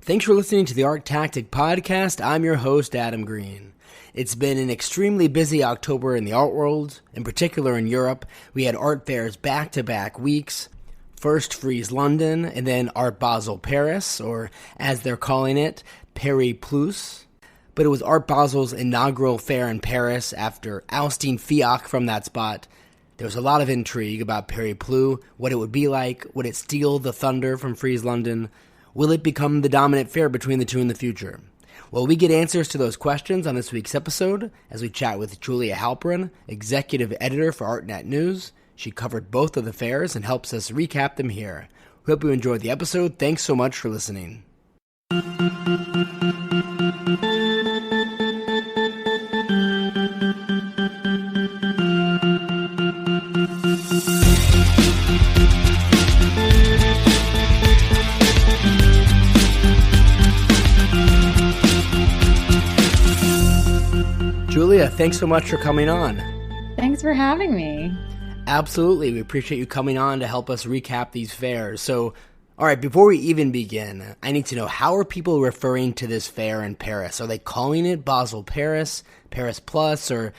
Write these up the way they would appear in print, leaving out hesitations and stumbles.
Thanks for listening to the ArtTactic Podcast. I'm your host, Adam Green. It's been an extremely busy October in the art world, in particular in Europe. We had art fairs back-to-back weeks. First Frieze London, and then Art Basel Paris, or as they're calling it, Paris Plus. But it was Art Basel's inaugural fair in Paris after ousting Fiac from that spot. There was a lot of intrigue about Paris Plus, what it would be like, would it steal the thunder from Frieze London? Will it become the dominant fair between the two in the future? Well, we get answers to those questions on this week's episode as we chat with Julia Halperin, executive editor for Artnet News. She covered both of the fairs and helps us recap them here. We hope you enjoyed the episode. Thanks so much for listening. Julia, thanks so much for coming on. Thanks for having me. Absolutely. We appreciate you coming on to help us recap these fairs. So, all right, before we even begin, I need to know, how are people referring to this fair in Paris? Are they calling it Basel Paris, Paris Plus, or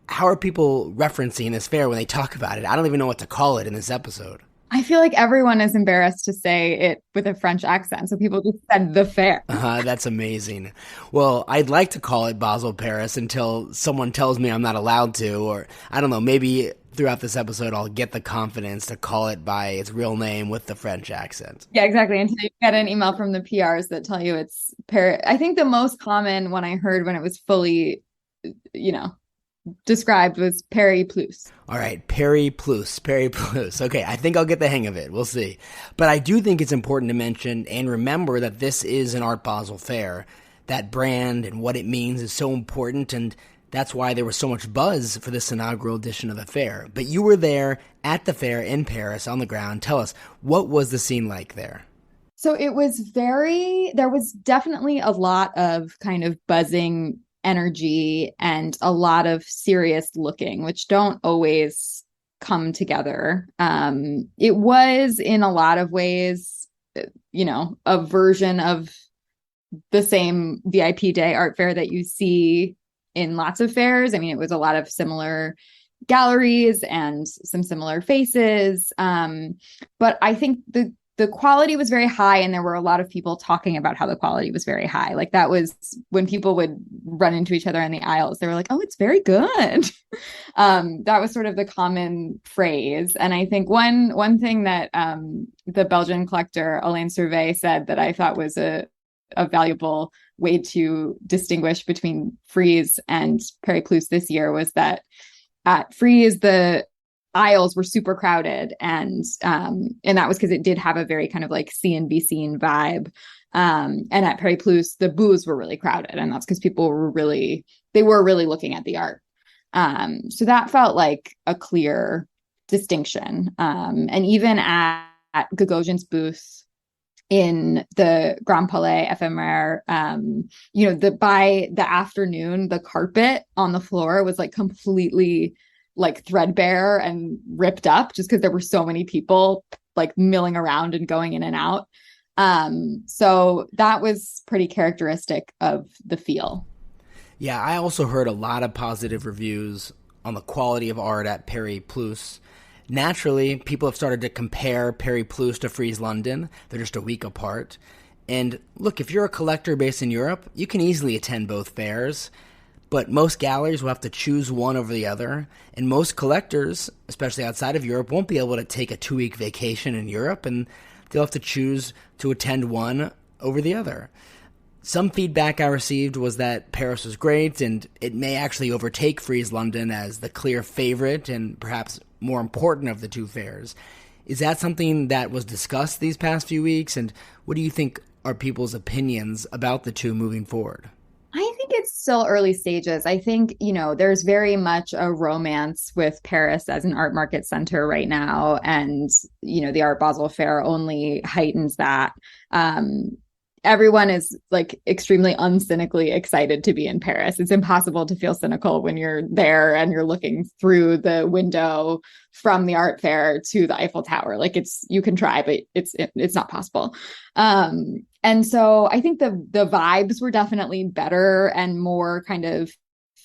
how are people referencing this fair when they talk about it? I don't even know what to call it in this episode. I feel like everyone is embarrassed to say it with a French accent, so people just said the fair. That's amazing. Well, I'd like to call it Basel Paris until someone tells me I'm not allowed to, or I don't know, maybe throughout this episode I'll get the confidence to call it by its real name with the French accent. Yeah, exactly, until you get an email from the PRs that tell you it's Paris. I think the most common one I heard when it was fully, described was Paris Plus. All right, Paris Plus. Okay, I think I'll get the hang of it. We'll see. But I do think it's important to mention and remember that this is an Art Basel fair. That brand and what it means is so important, and that's why there was so much buzz for this inaugural edition of the fair. But you were there at the fair in Paris on the ground. Tell us, what was the scene like there? So it was there was definitely a lot of kind of buzzing energy and a lot of serious looking, which don't always come together. It was in a lot of ways, a version of the same VIP day art fair that you see in lots of fairs. I mean, it was a lot of similar galleries and some similar faces. But I think the quality was very high, and there were a lot of people talking about how the quality was very high. Like, that was when people would run into each other in the aisles, they were like, oh, it's very good. That was sort of the common phrase. And I think one thing that the Belgian collector Alain Servet said that I thought was a valuable way to distinguish between Frieze and Paris Plus this year was that at Frieze, the aisles were super crowded, and that was because it did have a very kind of like see and be seen vibe. And at Paris Plus, the booths were really crowded, and that's because people were really looking at the art. So that felt like a clear distinction. And even at Gagosian's booth in the Grand Palais Ephémère, by the afternoon, the carpet on the floor was like completely like threadbare and ripped up just because there were so many people like milling around and going in and out. So that was pretty characteristic of the feel. Yeah, I also heard a lot of positive reviews on the quality of art at Paris Plus. Naturally, people have started to compare Paris Plus to Frieze London. They're just a week apart. And look, if you're a collector based in Europe, you can easily attend both fairs. But most galleries will have to choose one over the other, and most collectors, especially outside of Europe, won't be able to take a 2-week vacation in Europe, and they'll have to choose to attend one over the other. Some feedback I received was that Paris was great, and it may actually overtake Frieze London as the clear favorite and perhaps more important of the two fairs. Is that something that was discussed these past few weeks, and what do you think are people's opinions about the two moving forward? I think it's still early stages. I think, there's very much a romance with Paris as an art market center right now. And, the Art Basel Fair only heightens that. everyone is like extremely uncynically excited to be in Paris. It's impossible to feel cynical when you're there and you're looking through the window from the art fair to the Eiffel Tower. Like you can try, but it's not possible. And so I think the vibes were definitely better and more kind of,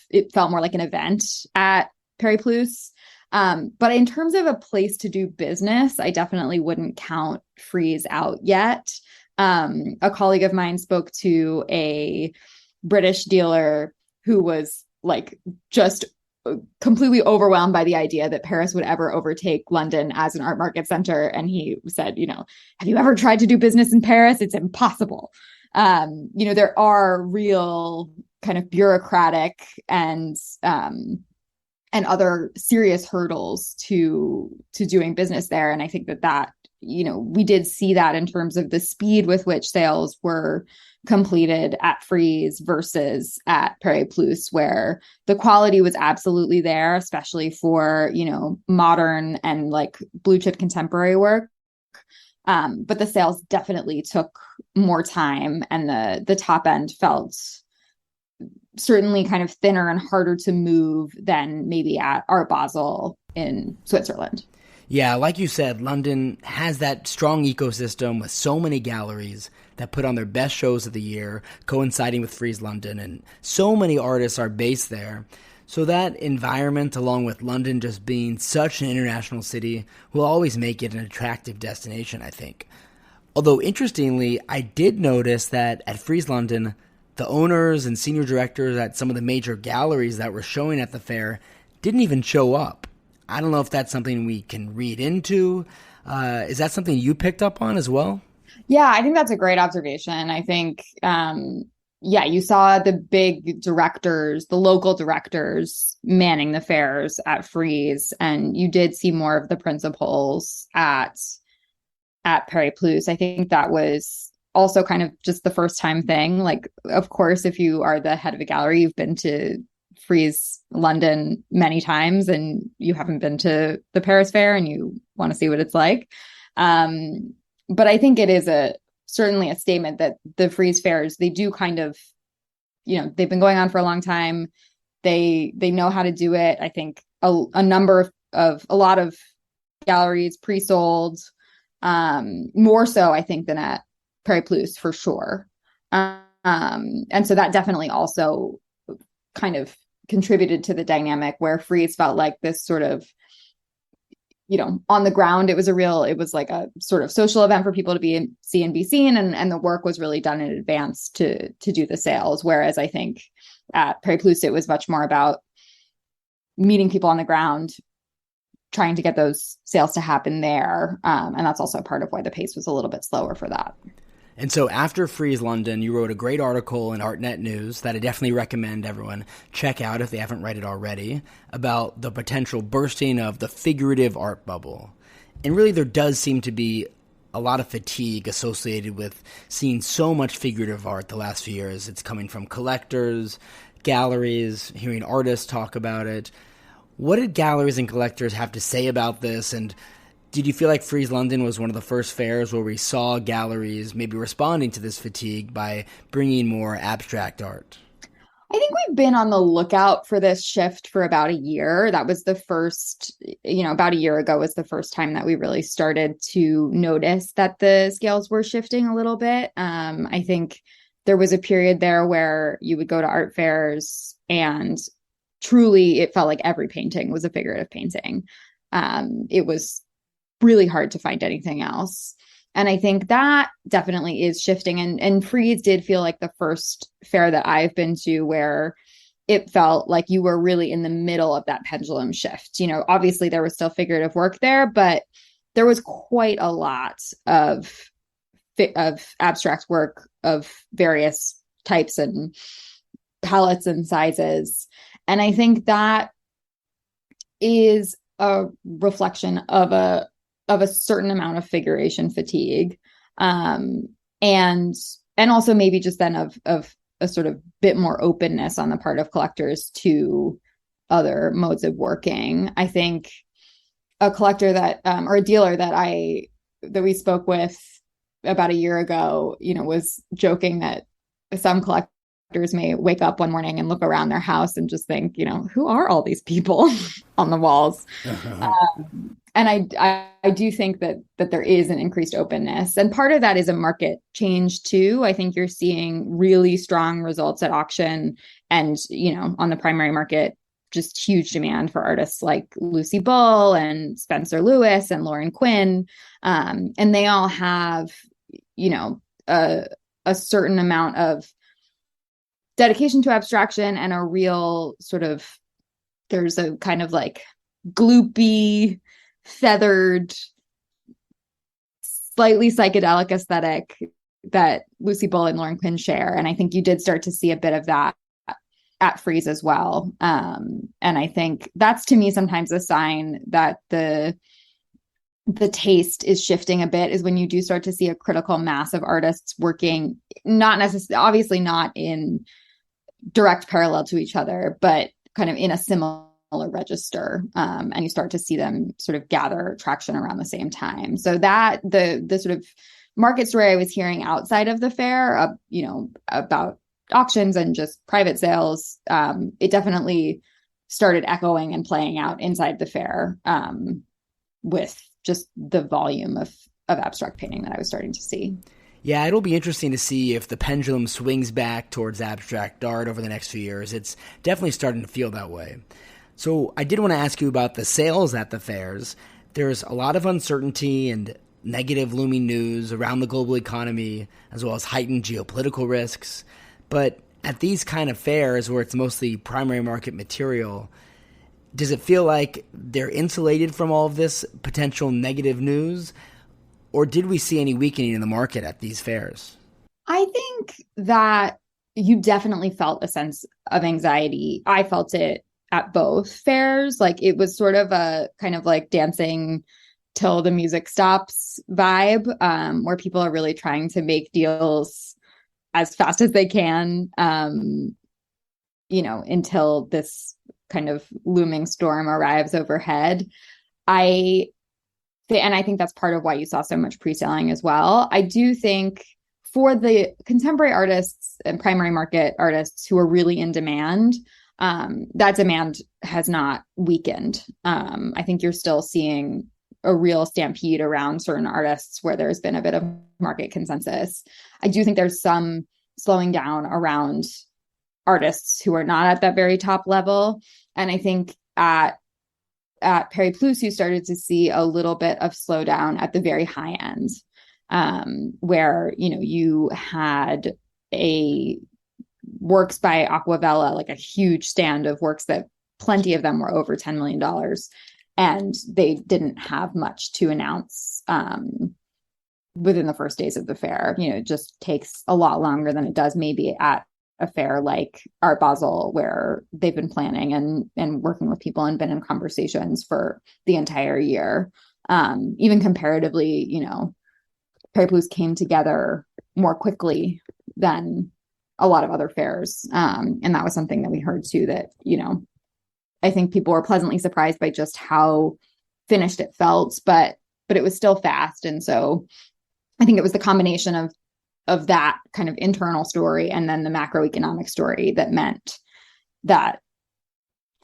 it felt more like an event at Paris Plus. But in terms of a place to do business, I definitely wouldn't count Frieze out yet. A colleague of mine spoke to a British dealer who was like just completely overwhelmed by the idea that Paris would ever overtake London as an art market center. And he said, have you ever tried to do business in Paris? It's impossible. There are real kind of bureaucratic and other serious hurdles to doing business there. And I think that we did see that in terms of the speed with which sales were completed at Frieze versus at Paris Plus, where the quality was absolutely there, especially for, modern and like blue chip contemporary work. But the sales definitely took more time, and the top end felt certainly kind of thinner and harder to move than maybe at Art Basel in Switzerland. Yeah, like you said, London has that strong ecosystem with so many galleries that put on their best shows of the year, coinciding with Frieze London, and so many artists are based there. So that environment, along with London just being such an international city, will always make it an attractive destination, I think. Although, interestingly, I did notice that at Frieze London, the owners and senior directors at some of the major galleries that were showing at the fair didn't even show up. I don't know if that's something we can read into. Is that something you picked up on as well? Yeah, I think that's a great observation. I think, you saw the big directors, the local directors manning the fairs at Frieze, and you did see more of the principals at Paris Plus. I think that was also kind of just the first time thing. Like, of course, if you are the head of a gallery, you've been to Frieze London many times and you haven't been to the Paris Fair and you want to see what it's like. But I think it is certainly a statement that the Frieze fairs, they do kind of, they've been going on for a long time. They know how to do it. I think a lot of galleries pre-sold, more so I think than at Paris Plus for sure. And so that definitely also kind of contributed to the dynamic where Frieze felt like this sort of, on the ground, it was like a sort of social event for people to see and be seen. And the work was really done in advance to do the sales. Whereas I think at Paris Plus, it was much more about meeting people on the ground, trying to get those sales to happen there. And that's also part of why the pace was a little bit slower for that. And so after Frieze London, you wrote a great article in Artnet News that I definitely recommend everyone check out if they haven't read it already, about the potential bursting of the figurative art bubble. And really there does seem to be a lot of fatigue associated with seeing so much figurative art the last few years. It's coming from collectors, galleries, hearing artists talk about it. What did galleries and collectors have to say about this, and did you feel like Frieze London was one of the first fairs where we saw galleries maybe responding to this fatigue by bringing more abstract art? I think we've been on the lookout for this shift for about a year. That was the first, about a year ago was the first time that we really started to notice that the scales were shifting a little bit. I think there was a period there where you would go to art fairs and truly it felt like every painting was a figurative painting. It was really hard to find anything else. And I think that definitely is shifting. And Frieze did feel like the first fair that I've been to where it felt like you were really in the middle of that pendulum shift. Obviously there was still figurative work there, but there was quite a lot of abstract work of various types and palettes and sizes. And I think that is a reflection of a certain amount of figuration fatigue. And also maybe just then of a sort of bit more openness on the part of collectors to other modes of working. I think a collector that, or a dealer that we spoke with about a year ago, was joking that some collectors may wake up one morning and look around their house and just think, who are all these people on the walls? And I do think that there is an increased openness. And part of that is a market change too. I think you're seeing really strong results at auction and, on the primary market, just huge demand for artists like Lucy Bull and Spencer Lewis and Lauren Quinn. And they all have, a certain amount of dedication to abstraction and a real sort of, there's a kind of like gloopy, feathered, slightly psychedelic aesthetic that Lucy Bull and Lauren Quinn share. And I think you did start to see a bit of that at Frieze as well. And I think that's, to me, sometimes a sign that the taste is shifting a bit, is when you do start to see a critical mass of artists working, not necessarily, obviously not in direct parallel to each other, but kind of in a similar register. And you start to see them sort of gather traction around the same time. So that the sort of market story I was hearing outside of the fair, about auctions and just private sales, it definitely started echoing and playing out inside the fair, with just the volume of abstract painting that I was starting to see. Yeah, it'll be interesting to see if the pendulum swings back towards abstract art over the next few years. It's definitely starting to feel that way. So I did want to ask you about the sales at the fairs. There's a lot of uncertainty and negative looming news around the global economy, as well as heightened geopolitical risks. But at these kind of fairs where it's mostly primary market material, does it feel like they're insulated from all of this potential negative news? Or did we see any weakening in the market at these fairs? I think that you definitely felt a sense of anxiety. I felt it at both fairs. Like, it was sort of a kind of like dancing till the music stops vibe, where people are really trying to make deals as fast as they can, until this kind of looming storm arrives overhead. And I think that's part of why you saw so much pre-selling as well. I do think for the contemporary artists and primary market artists who are really in demand, that demand has not weakened. I think you're still seeing a real stampede around certain artists where there's been a bit of market consensus. I do think there's some slowing down around artists who are not at that very top level. And I think at Paris Plus, you started to see a little bit of slowdown at the very high end, where, you had works by Aquavella, like a huge stand of works that plenty of them were over $10 million. And they didn't have much to announce within the first days of the fair. It just takes a lot longer than it does maybe at a fair like Art Basel, where they've been planning and working with people and been in conversations for the entire year. Even comparatively, Paris Plus came together more quickly than a lot of other fairs. And that was something that we heard too, that, I think people were pleasantly surprised by just how finished it felt, but it was still fast. And so I think it was the combination of that kind of internal story and then the macroeconomic story that meant that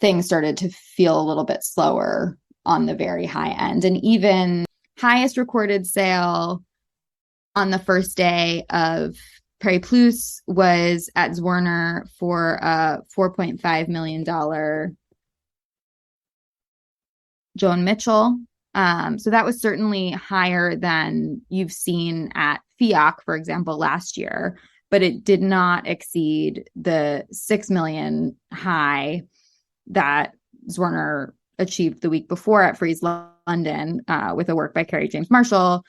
things started to feel a little bit slower on the very high end. And even highest recorded sale on the first day of Paris Plus was at Zwirner for a $4.5 million Joan Mitchell. So that was certainly higher than you've seen at FIAC, for example, last year, but it did not exceed the 6 million high that Zwirner achieved the week before at Frieze London with a work by Kerry James Marshall,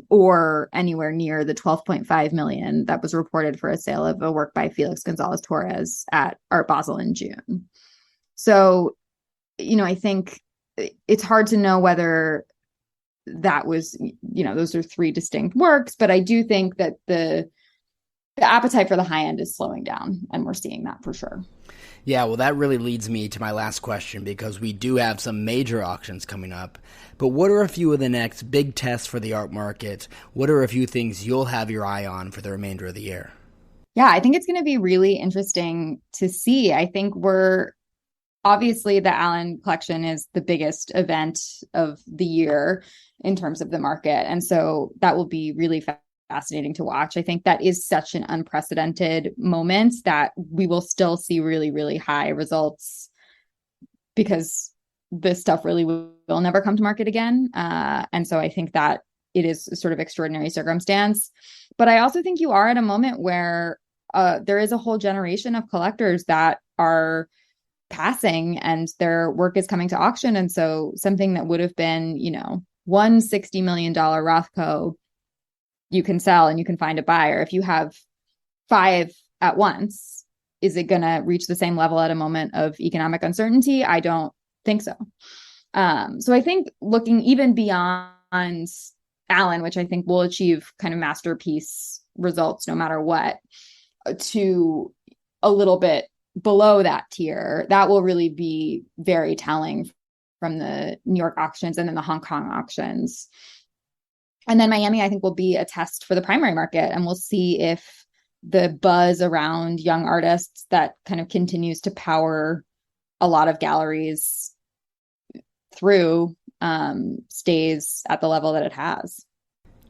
or anywhere near the 12.5 million that was reported for a sale of a work by Felix Gonzalez Torres at Art Basel in June. So, I think it's hard to know whether that was, those are three distinct works, but I do think that the appetite for the high end is slowing down, and we're seeing that for sure. Yeah, well, that really leads me to my last question because we do have some major auctions coming up. But what are a few of the next big tests for the art market? What are a few things you'll have your eye on for the remainder of the year? Yeah, I think it's going to be really interesting to see. I think we're obviously the Allen collection is the biggest event of the year in terms of the market. And so that will be really fascinating to watch. I think that is such an unprecedented moment that we will still see really, really high results because this stuff really will never come to market again. And so I think that it is a sort of extraordinary circumstance. But I also think you are at a moment where there is a whole generation of collectors that are passing and their work is coming to auction. And so something that would have been, one $60 million Rothko, you can sell and you can find a buyer. If you have 5 at once, is it going to reach the same level at a moment of economic uncertainty? I don't think so. So I think looking even beyond Allen, which I think will achieve kind of masterpiece results no matter what, to a little bit below that tier, that will really be very telling from the New York auctions and then the Hong Kong auctions. And then Miami, I think, will be a test for the primary market. And we'll see if the buzz around young artists that kind of continues to power a lot of galleries through stays at the level that it has.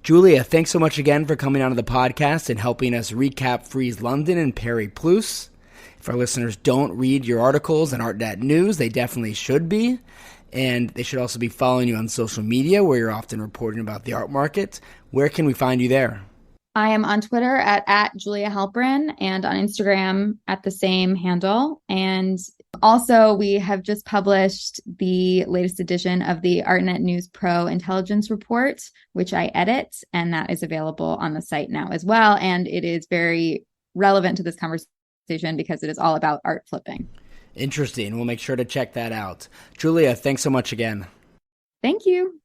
Julia, thanks so much again for coming onto the podcast and helping us recap Frieze London and Paris. If our listeners don't read your articles and Artnet news, they definitely should be. And they should also be following you on social media where you're often reporting about the art market. Where can we find you there? I am on Twitter at Julia Halperin and on Instagram at the same handle. And also we have just published the latest edition of the Artnet News Pro Intelligence Report, which I edit, and that is available on the site now as well. And it is very relevant to this conversation because it is all about art flipping. Interesting. We'll make sure to check that out. Julia, thanks so much again. Thank you.